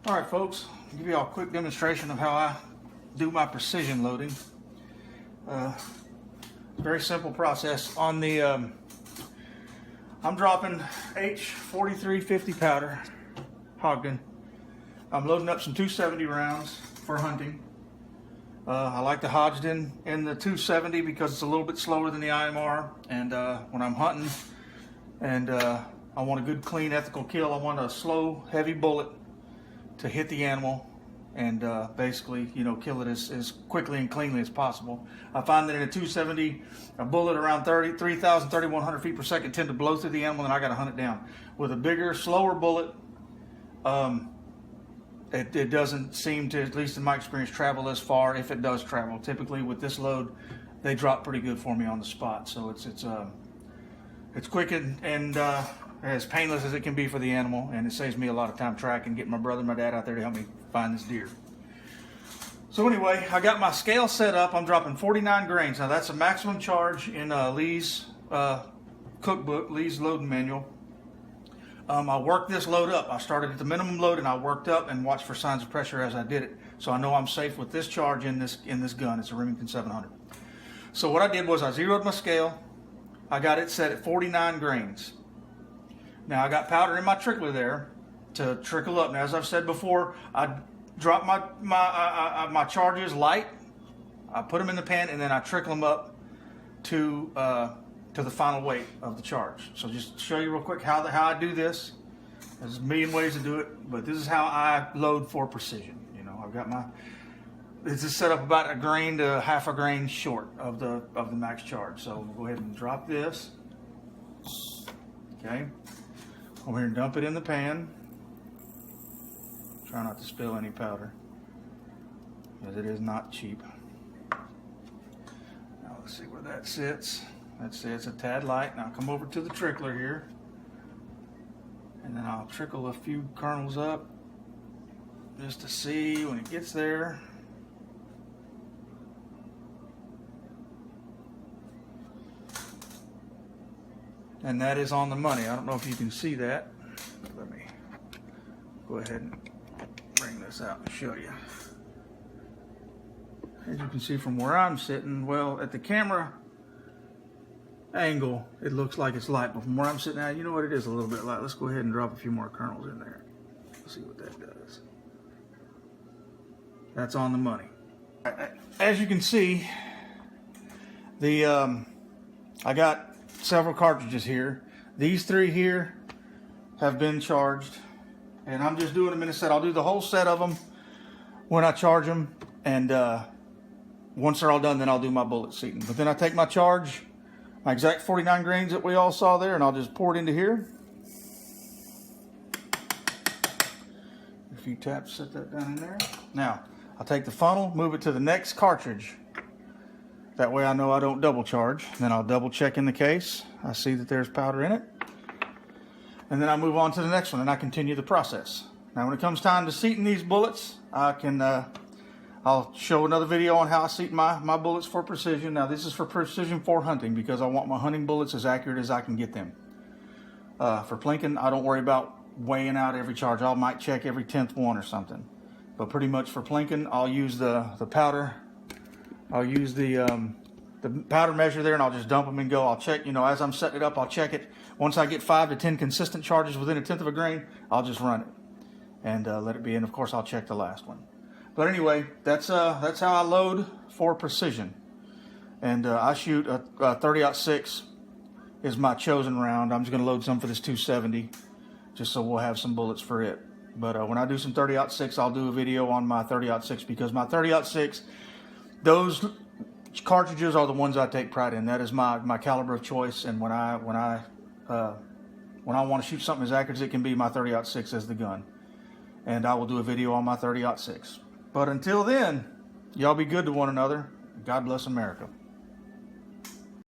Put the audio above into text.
All right, folks, I'll give you all a quick demonstration of how I do my precision loading. Very simple process. On the, I'm dropping H4350 powder, Ogden. I'm loading up some 270 rounds for hunting. I like the Hodgdon in the 270 because it's a little bit slower than the IMR, and when I'm hunting and I want a good, clean, ethical kill, I want a slow, heavy bullet to hit the animal and basically, you know, kill it as quickly and cleanly as possible. I find that in a 270, a bullet around 3,000, 3,100 feet per second tend to blow through the animal, and I got to hunt it down. With a bigger, slower bullet, it doesn't seem to, at least in my experience, travel as far if it does travel. Typically with this load, they drop pretty good for me on the spot. So it's quick and as painless as it can be for the animal, and it saves me a lot of time tracking, getting my brother and my dad out there to help me find this deer. So anyway, I got my scale set up. I'm dropping 49 grains. Now that's a maximum charge in Lee's cookbook, Lee's loading manual. I worked this load up. I started at the minimum load and I worked up and watched for signs of pressure as I did it. So I know I'm safe with this charge in this gun. It's a Remington 700. So what I did was I zeroed my scale. I got it set at 49 grains. Now I got powder in my trickler there to trickle up. Now, as I've said before, I drop my charges light. I put them in the pan and then I trickle them up to the final weight of the charge. So just to show you real quick how I do this. There's a million ways to do it, but this is how I load for precision. You know, I've got this is set up about a grain to half a grain short of the max charge. So we'll go ahead and drop this. Okay. Over here and dump it in the pan. Try not to spill any powder, because it is not cheap. Now let's see where that sits. Let's say it's a tad light. Now come over to the trickler here, and then I'll trickle a few kernels up just to see when it gets there. And that is on the money. I don't know if you can see that. Let me go ahead and bring this out and show you. As you can see from where I'm sitting, well, at the camera angle, it looks like it's light, but from where I'm sitting at, you know what, it is a little bit light. Let's go ahead and drop a few more kernels in there. Let's see what that does. That's on the money. As you can see, I got several cartridges here. These three here have been charged, and I'm just doing them in a set. I'll do the whole set of them when I charge them, and once they're all done, then I'll do my bullet seating. But then I take my charge, my exact 49 grains that we all saw there, and I'll just pour it into here. A few taps, set that down in there. Now, I'll take the funnel, move it to the next cartridge. That way I know I don't double charge. Then I'll double check in the case. I see that there's powder in it. And then I move on to the next one and I continue the process. Now when it comes time to seating these bullets, I'll show another video on how I seat my bullets for precision. Now this is for precision for hunting because I want my hunting bullets as accurate as I can get them. For plinking, I don't worry about weighing out every charge. I might check every 10th one or something. But pretty much for plinking, I'll use the powder. I'll use the powder measure there, and I'll just dump them and go. I'll check, you know, as I'm setting it up, I'll check it. Once I get 5 to 10 consistent charges within a 1/10 of a grain, I'll just run it and let it be. And of course, I'll check the last one. But anyway, that's how I load for precision. And I shoot a 30-06 is my chosen round. I'm just going to load some for this 270, just so we'll have some bullets for it. But when I do some 30-06, I'll do a video on my 30-06 because my 30-06. Those cartridges are the ones I take pride in. That is my caliber of choice, and when I want to shoot something as accurate as it can be, my 30-06 is the gun. And I will do a video on my 30-06. But until then, y'all be good to one another. God bless America.